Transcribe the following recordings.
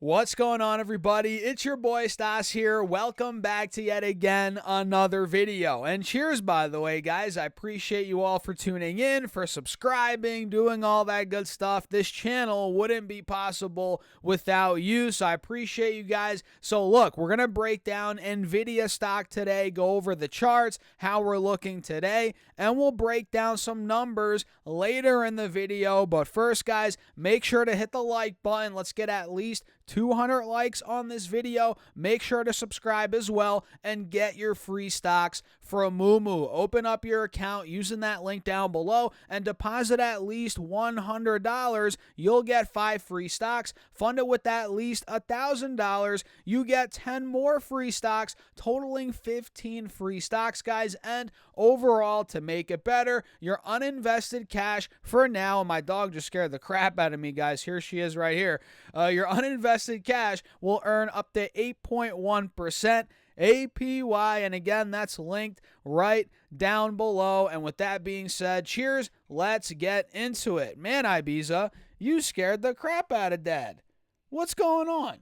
What's going on, everybody? It's your boy Stas here. Welcome back to yet again another video. And cheers, by the way, guys. I appreciate you all for tuning in, for subscribing, doing all that good stuff. This channel wouldn't be possible without you, so I appreciate you guys. So look, we're going to break down Nvidia stock today, go over the charts, how we're looking today, and we'll break down some numbers later in the video. But first, guys, make sure to hit the like button. Let's get at least 200 likes on this video. Make sure to subscribe as well and get your free stocks from Moomoo. Open up your account using that link down below and deposit at least $100. You'll get 5 free stocks. Fund it with at least $1,000. You get 10 more free stocks, totaling 15 free stocks, guys. And overall, to make it better, your uninvested cash for now, and my dog just scared the crap out of me, guys. Here she is right here. Your uninvested cash will earn up to 8.1% APY, and again, that's linked right down below. And with that being said, cheers, let's get into it. Man, Ibiza, you scared the crap out of Dad. What's going on?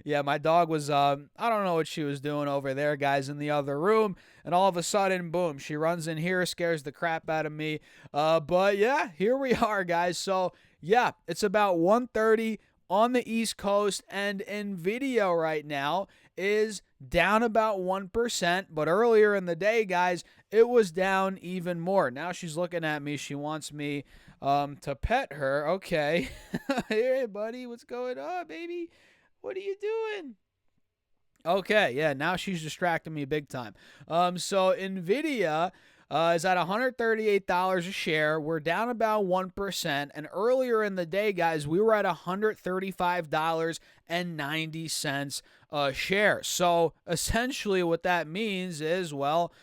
Yeah, my dog was, I don't know what she was doing over there, guys, in the other room, and all of a sudden, boom, she runs in here, scares the crap out of me. But yeah, here we are, guys. So yeah, it's about 1:30 on the East Coast, and Nvidia right now is down about 1%, but earlier in the day, guys, it was down even more. Now she's looking at me. She wants me to pet her. Okay. Hey, buddy, what's going on, baby? What are you doing? Okay, yeah, now she's distracting me big time. So Nvidia is at $138 a share. We're down about 1%. And earlier in the day, guys, we were at $135.90 a share. So essentially what that means is, well,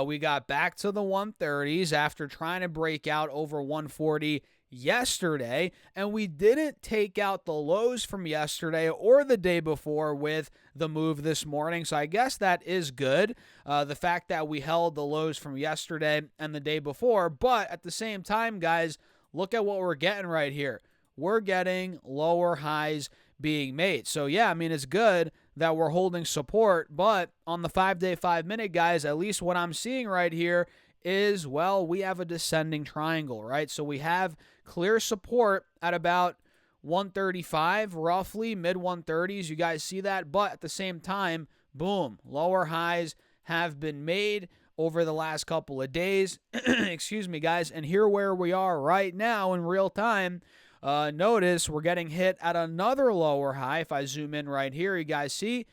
we got back to the 130s after trying to break out over 140 yesterday, and we didn't take out the lows from yesterday or the day before with the move this morning. So I guess that is good, the fact that we held the lows from yesterday and the day before. But at the same time, guys, look at what we're getting right here. We're getting lower highs being made. So yeah, I mean, it's good that we're holding support, but on the 5-day, 5-minute, guys, at least what I'm seeing right here is, well, we have a descending triangle, right? So we have clear support at about 135, roughly mid 130s. You guys see that? But at the same time, boom, lower highs have been made over the last couple of days. Excuse me, guys. And here where we are right now in real time, notice we're getting hit at another lower high. If I zoom in right here, you guys see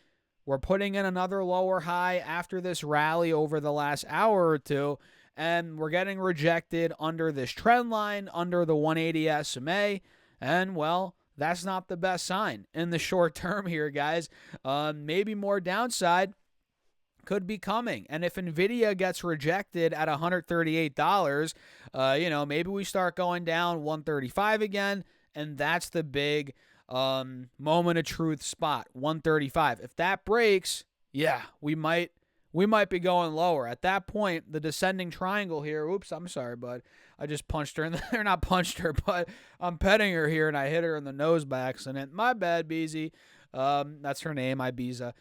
we're putting in another lower high after this rally over the last hour or two, and we're getting rejected under this trend line, under the 180 SMA, and, well, that's not the best sign in the short term here, guys. Maybe more downside could be coming. And if Nvidia gets rejected at $138, maybe we start going down 135 again, and that's the big moment of truth spot, 135. If that breaks, yeah, we might be going lower. At that point, the descending triangle here, oops, I'm sorry, bud. I just punched her in the, or not punched her, but I'm petting her here and I hit her in the nose by accident. My bad, Beezy. That's her name, Ibiza.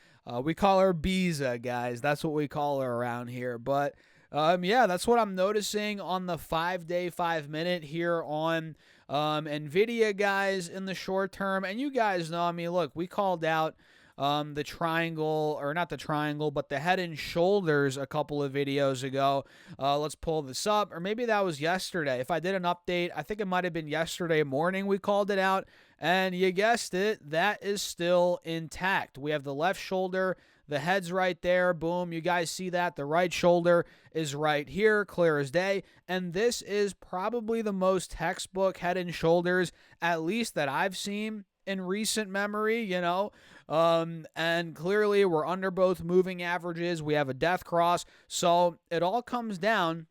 We call her Biza, guys. That's what we call her around here. But yeah, that's what I'm noticing on the 5-day, 5-minute here on Nvidia, guys, in the short term. And you guys know, I mean, look, we called out the triangle, or not the triangle, but the head and shoulders a couple of videos ago. Let's pull this up, or maybe that was yesterday. If I did an update, I think it might have been yesterday morning we called it out, and you guessed it, that is still intact. We have the left shoulder, the head's right there, boom, you guys see that? The right shoulder is right here, clear as day, and this is probably the most textbook head and shoulders, at least that I've seen in recent memory, and clearly we're under both moving averages. We have a death cross. So it all comes down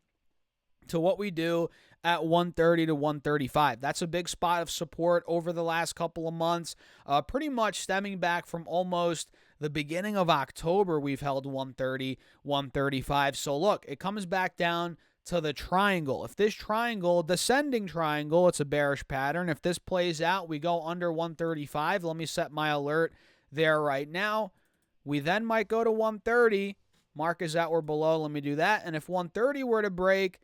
to what we do at 130 to 135. That's a big spot of support over the last couple of months, pretty much stemming back from almost the beginning of October. We've held 130, 135. So look, it comes back down to the triangle. If this triangle, descending triangle, it's a bearish pattern. If this plays out, we go under 135. Let me set my alert there right now. We then might go to 130. Mark is at or below. Let me do that. And if 130 were to break,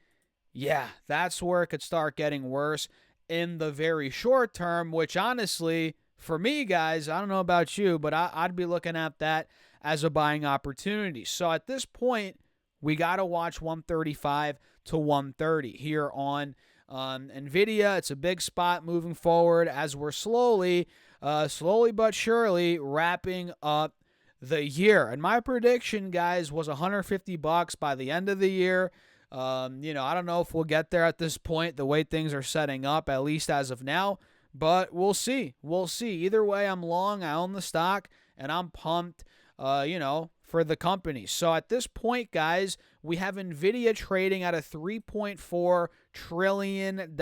yeah, that's where it could start getting worse in the very short term, which honestly, for me, guys, I don't know about you, but I'd be looking at that as a buying opportunity. So at this point, we got to watch 135 to 130 here on Nvidia. It's a big spot moving forward as we're slowly but surely wrapping up the year. And my prediction, guys, was $150 by the end of the year. I don't know if we'll get there at this point, the way things are setting up, at least as of now. But we'll see. We'll see. Either way, I'm long. I own the stock, and I'm pumped, for the company. So at this point, guys, we have Nvidia trading at a $3.4 trillion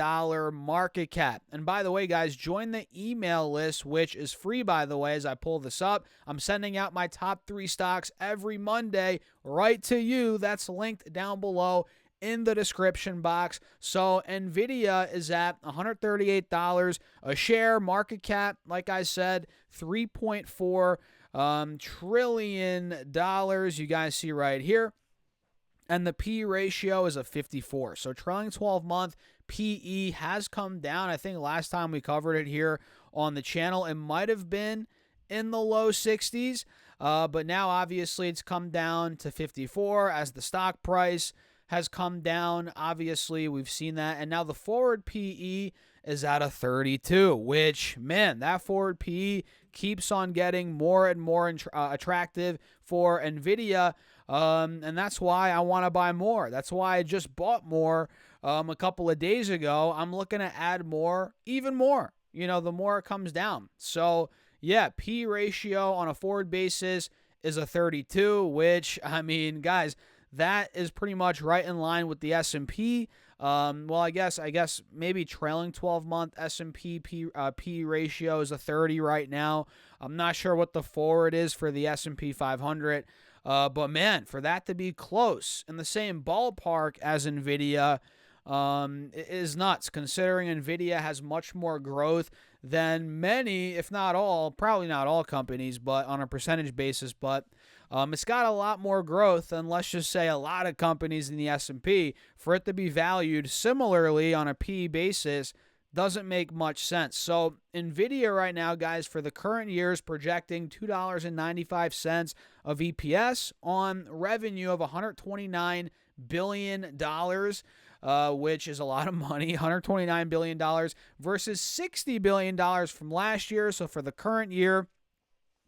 market cap. And by the way, guys, join the email list, which is free, by the way, as I pull this up. I'm sending out my top 3 stocks every Monday right to you. That's linked down below in the description box. So Nvidia is at $138 a share, market cap, like I said, $3.4 trillion. You guys see right here. And the P ratio is a 54. So trailing 12-month PE has come down. I think last time we covered it here on the channel, it might have been in the low 60s. But now, obviously, it's come down to 54 as the stock price has come down. Obviously, we've seen that. And now the forward PE is at a 32, which, man, that forward PE keeps on getting more and more attractive for Nvidia. And that's why I want to buy more. That's why I just bought more a couple of days ago. I'm looking to add more, even more, the more it comes down. So, yeah, P ratio on a forward basis is a 32, which, I mean, guys, that is pretty much right in line with the S&P. Well, I guess maybe trailing 12-month S&P P ratio is a 30 right now. I'm not sure what the forward is for the S&P 500. But, man, for that to be close in the same ballpark as Nvidia is nuts, considering Nvidia has much more growth than many, if not all, probably not all companies, but on a percentage basis. But it's got a lot more growth than, let's just say, a lot of companies in the S&P. For it to be valued similarly on a P basis doesn't make much sense. So Nvidia right now, guys, for the current year is projecting $2.95 of EPS on revenue of $129 billion, which is a lot of money, $129 billion versus $60 billion from last year. So for the current year,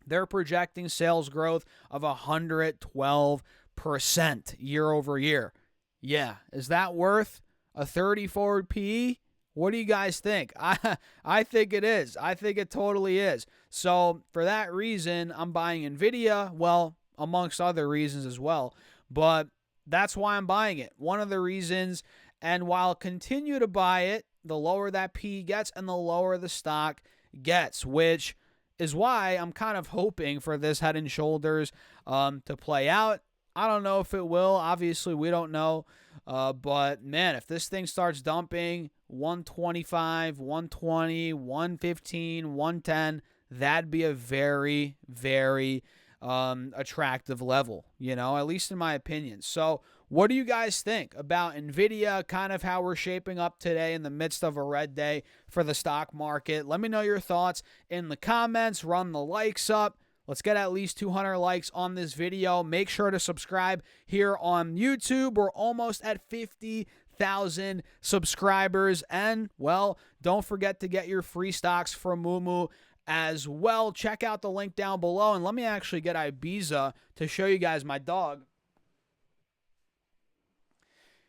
they're projecting sales growth of 112% year over year. Yeah, is that worth a 30 forward PE? What do you guys think? I think it is. I think it totally is. So for that reason, I'm buying Nvidia, well, amongst other reasons as well. But that's why I'm buying it. One of the reasons, and while I'll continue to buy it, the lower that PE gets and the lower the stock gets, which is why I'm kind of hoping for this Head and Shoulders to play out. I don't know if it will. Obviously, we don't know. But, man, if this thing starts dumping 125, 120, 115, 110, that'd be a very, very attractive level, at least in my opinion. So what do you guys think about Nvidia, kind of how we're shaping up today in the midst of a red day for the stock market? Let me know your thoughts in the comments. Run the likes up. Let's get at least 200 likes on this video. Make sure to subscribe here on YouTube. We're almost at 50,000 subscribers. And, well, don't forget to get your free stocks from Moomoo as well. Check out the link down below. And let me actually get Ibiza to show you guys my dog.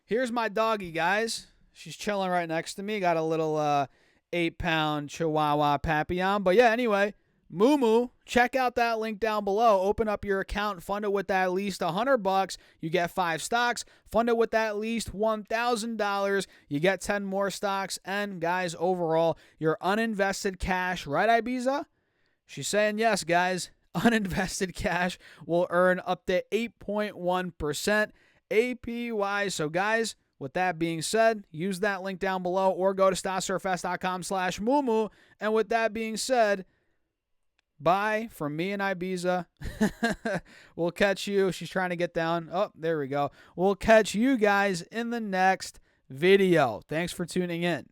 Here's my doggy, guys. She's chilling right next to me. Got a little 8-pound Chihuahua Papillon. But, yeah, anyway, Moomoo, check out that link down below. Open up your account, fund it with at least $100. You get 5 stocks. Fund it with at least $1,000. You get 10 more stocks. And, guys, overall, your uninvested cash, right, Ibiza? She's saying yes, guys. Uninvested cash will earn up to 8.1% APY. So, guys, with that being said, use that link down below or go to stocksurfest.com/Mumu. And with that being said, bye from me and Ibiza. We'll catch you. She's trying to get down. Oh, there we go. We'll catch you guys in the next video. Thanks for tuning in.